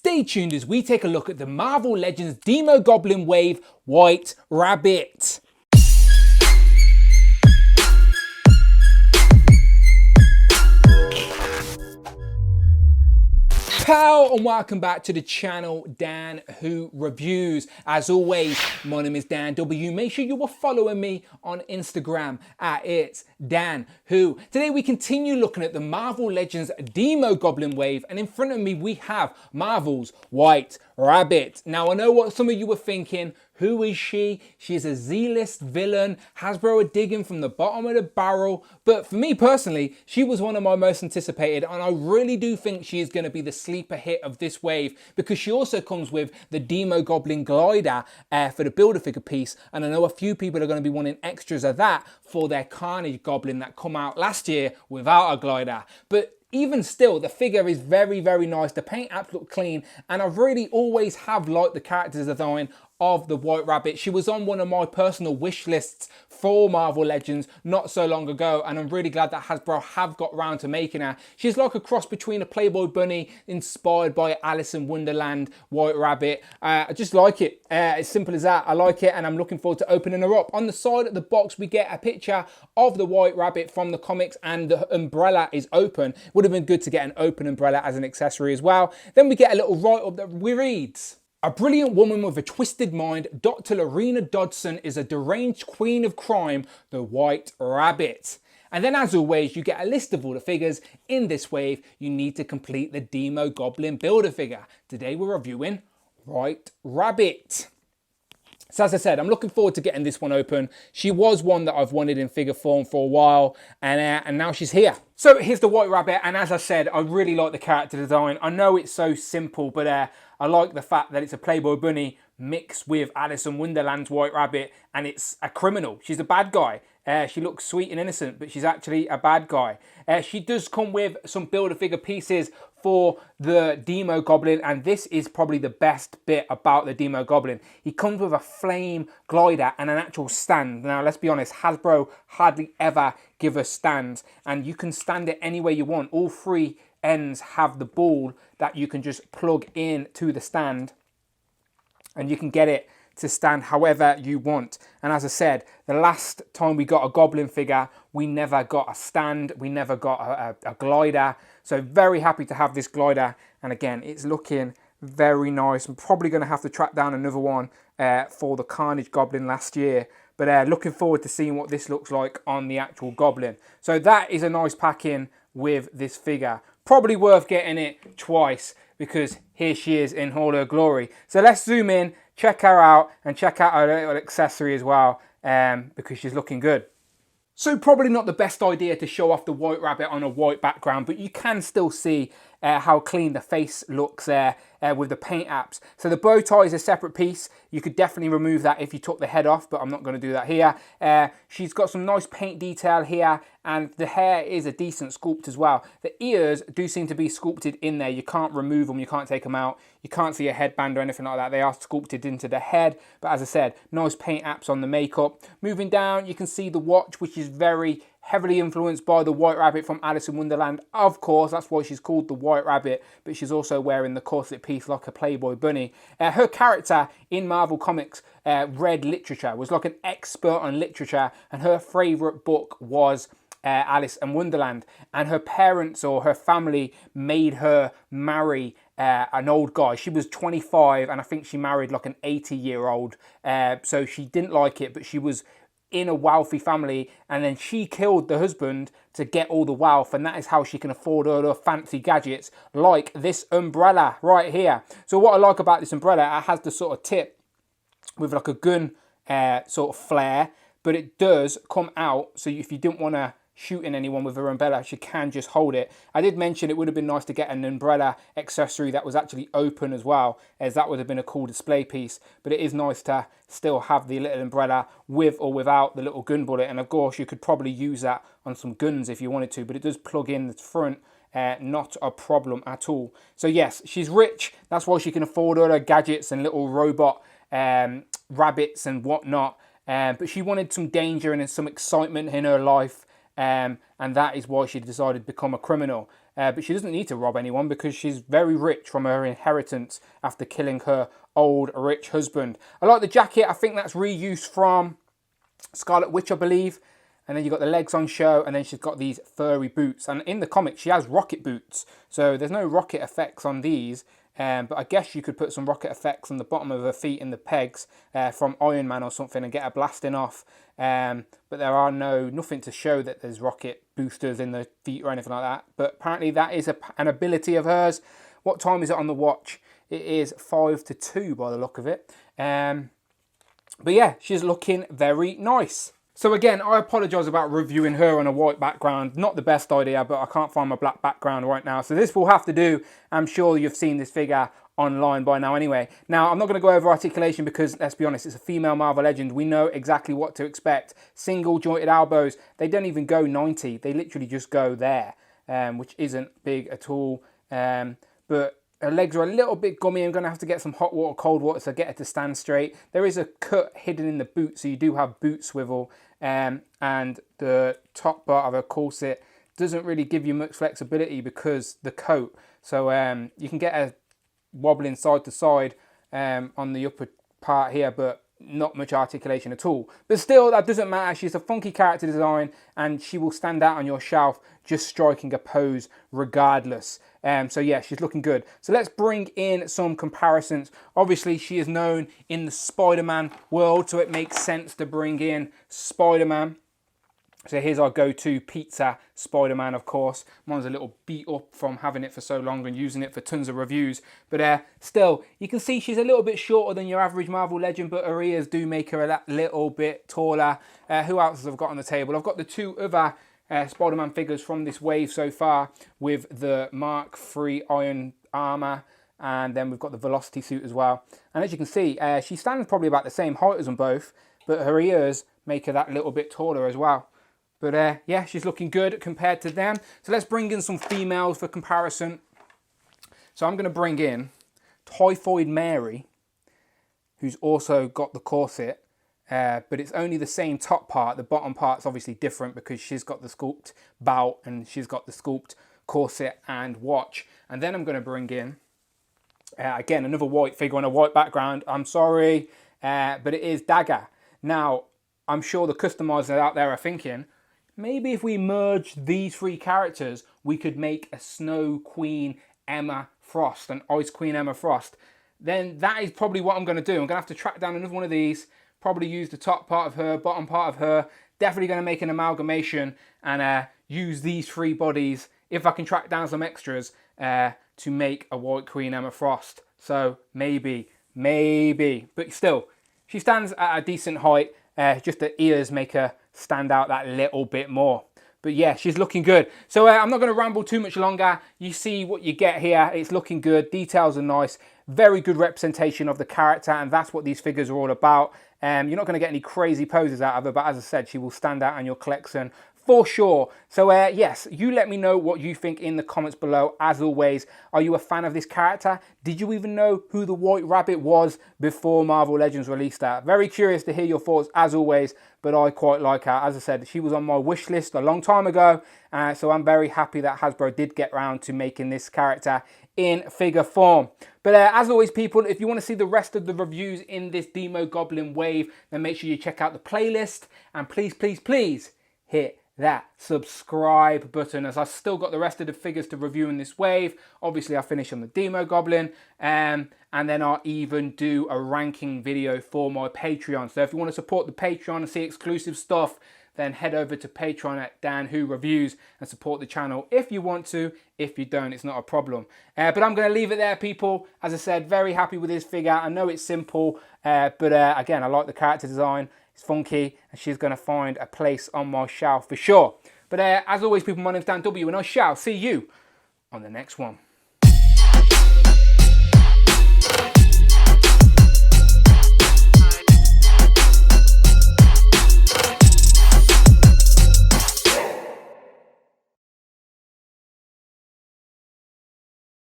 Stay tuned as we take a look at the Marvel Legends Demogoblin Wave White Rabbit. Pow and welcome back to the channel, Dan Who Reviews. As always, my name is Dan W. Make sure you are following me on Instagram at It's Dan Who. Today we continue looking at the Marvel Legends Demogoblin Wave, and in front of me we have Marvel's White Rabbit. Now I know what some of you were thinking. Who is she? She is a Z-list villain. Hasbro are digging from the bottom of the barrel. But for me personally, she was one of my most anticipated, and I really do think she is going to be the sleeper hit of this wave, because she also comes with the Demogoblin glider for the Build-A-Figure piece, and I know a few people are going to be wanting extras of that for their Carnage Goblin that come out last year without a glider. But even still, the figure is very, very nice. The paint apps look clean, and I really always have liked the character design of the White Rabbit. She was on one of my personal wish lists for Marvel Legends not so long ago, and I'm really glad that Hasbro have got round to making her. She's like a cross between a Playboy bunny inspired by Alice in Wonderland White Rabbit. I just like it. As simple as that. I like it, and I'm looking forward to opening her up. On the side of the box, we get a picture of the White Rabbit from the comics, and the umbrella is open. Would have been good to get an open umbrella as an accessory as well. Then we get a little write-up that reads: a brilliant woman with a twisted mind, Dr. Lorena Dodson is a deranged queen of crime, the White Rabbit. And then, as always, you get a list of all the figures in this wave you need to complete the Demogoblin Build-A-Figure. Today we're reviewing White Rabbit. So as I said, I'm looking forward to getting this one open. She was one that I've wanted in figure form for a while, and now she's here. So here's the White Rabbit, and as I said, I really like the character design. I know it's so simple, but I like the fact that it's a Playboy bunny mixed with Alice in Wonderland's White Rabbit, and it's a criminal. She's a bad guy. She looks sweet and innocent, but she's actually a bad guy. She does come with some Build-A-Figure pieces for the Demogoblin, and this is probably the best bit about the Demogoblin. He comes with a flame glider and an actual stand. Now, let's be honest, Hasbro hardly ever give us stands, and you can stand it any way you want. All three ends have the ball that you can just plug in to the stand, and you can get it to stand however you want. And as I said, the last time we got a Goblin figure, we never got a stand, we never got a glider. So very happy to have this glider, and again, it's looking very nice. I'm probably going to have to track down another one for the Carnage Goblin last year, but looking forward to seeing what this looks like on the actual Goblin. So that is a nice pack-in with this figure. Probably worth getting it twice, because here she is in all her glory. So let's zoom in, check her out, and check out her little accessory as well, because she's looking good. So probably not the best idea to show off the White Rabbit on a white background, but you can still see how clean the face looks there with the paint apps. So the bow tie is a separate piece. You could definitely remove that if you took the head off, but I'm not going to do that here. She's got some nice paint detail here, and the hair is a decent sculpt as well. The ears do seem to be sculpted in there. You can't remove them, you can't take them out. You can't see a headband or anything like that. They are sculpted into the head, but as I said, nice paint apps on the makeup. Moving down, you can see the watch, which is very heavily influenced by the White Rabbit from Alice in Wonderland. Of course, that's why she's called the White Rabbit, but she's also wearing the corset piece like a Playboy bunny. Her character in Marvel Comics read literature, was like an expert on literature, and her favourite book was Alice in Wonderland, and her parents or her family made her marry an old guy. She was 25, and I think she married like an 80-year-old, so she didn't like it, but she was in a wealthy family, and then she killed the husband to get all the wealth, and that is how she can afford all her fancy gadgets like this umbrella right here. So what I like about this umbrella, it has the sort of tip with like a gun sort of flare, but it does come out, so if you didn't want to shooting anyone with her umbrella, she can just hold it. I did mention it would have been nice to get an umbrella accessory that was actually open as well, as that would have been a cool display piece, but it is nice to still have the little umbrella with or without the little gun bullet, and of course you could probably use that on some guns if you wanted to, but it does plug in the front, not a problem at all. So yes, she's rich, that's why she can afford all her gadgets and little robot rabbits and whatnot, but she wanted some danger and some excitement in her life, and that is why she decided to become a criminal. but she doesn't need to rob anyone because she's very rich from her inheritance after killing her old rich husband. I like the jacket. I think that's reused from Scarlet Witch, I believe. And then you've got the legs on show, and then she's got these furry boots. And in the comic, she has rocket boots. So there's no rocket effects on these. But I guess you could put some rocket effects on the bottom of her feet in the pegs from Iron Man or something and get her blasting off. But there are nothing to show that there's rocket boosters in the feet or anything like that. But apparently that is an ability of hers. What time is it on the watch? It is 5 to 2 by the look of it. But yeah, she's looking very nice. So again, I apologise about reviewing her on a white background. Not the best idea, but I can't find my black background right now. So this will have to do. I'm sure you've seen this figure online by now anyway. Now, I'm not going to go over articulation because, let's be honest, it's a female Marvel Legend. We know exactly what to expect. Single jointed elbows. They don't even go 90. They literally just go there, which isn't big at all. But her legs are a little bit gummy. I'm going to have to get some hot water, cold water to get her to stand straight. There is a cut hidden in the boot, so you do have boot swivel. And the top part of her corset doesn't really give you much flexibility because the coat. So you can get her wobbling side to side on the upper part here, but not much articulation at all. But still, that doesn't matter. She's a funky character design and she will stand out on your shelf just striking a pose regardless. So yeah, she's looking good. So let's bring in some comparisons. Obviously, she is known in the Spider-Man world, so it makes sense to bring in Spider-Man. So here's our go-to pizza Spider-Man, of course. Mine's a little beat up from having it for so long and using it for tons of reviews. But still, you can see she's a little bit shorter than your average Marvel Legend, but her ears do make her a little bit taller. Who else have I got on the table? I've got the two other Spider-Man figures from this wave so far with the Mark III Iron Armour, and then we've got the Velocity suit as well. And as you can see, she stands probably about the same height as them both, but her ears make her that little bit taller as well. But yeah, she's looking good compared to them. So let's bring in some females for comparison. So I'm going to bring in Typhoid Mary, who's also got the corset, but it's only the same top part. The bottom part's obviously different because she's got the sculpt belt and she's got the sculpt corset and watch. And then I'm going to bring in, again, another white figure on a white background. I'm sorry, but it is Dagger. Now, I'm sure the customizers out there are thinking, maybe if we merge these three characters, we could make a Snow Queen Emma Frost, an Ice Queen Emma Frost. Then that is probably what I'm going to do. I'm going to have to track down another one of these, probably use the top part of her, bottom part of her. Definitely going to make an amalgamation and use these three bodies, if I can track down some extras, to make a White Queen Emma Frost. So maybe. But still, she stands at a decent height. Just the ears make her stand out that little bit more. But yeah, she's looking good. So I'm not going to ramble too much longer. You see what you get here. It's looking good. Details are nice. Very good representation of the character, and that's what these figures are all about. You're not going to get any crazy poses out of her, but as I said, she will stand out in your collection for sure. So yes, you let me know what you think in the comments below. As always, are you a fan of this character? Did you even know who the White Rabbit was before Marvel Legends released that? Very curious to hear your thoughts as always, but I quite like her. As I said, she was on my wish list a long time ago, so I'm very happy that Hasbro did get round to making this character in figure form. But as always, people, if you want to see the rest of the reviews in this Demogoblin wave, then make sure you check out the playlist, and please hit that subscribe button, as I've still got the rest of the figures to review in this wave. Obviously, I finish on the Demogoblin, and then I'll even do a ranking video for my Patreon. So if you want to support the Patreon and see exclusive stuff, then head over to Patreon at Dan Who Reviews and support the channel if you want to. If you don't, it's not a problem. But I'm going to leave it there, people. As I said, very happy with this figure. I know it's simple, but again, I like the character design. It's funky, and she's going to find a place on my shelf for sure. But as always, people, my name's Dan W, and I shall see you on the next one.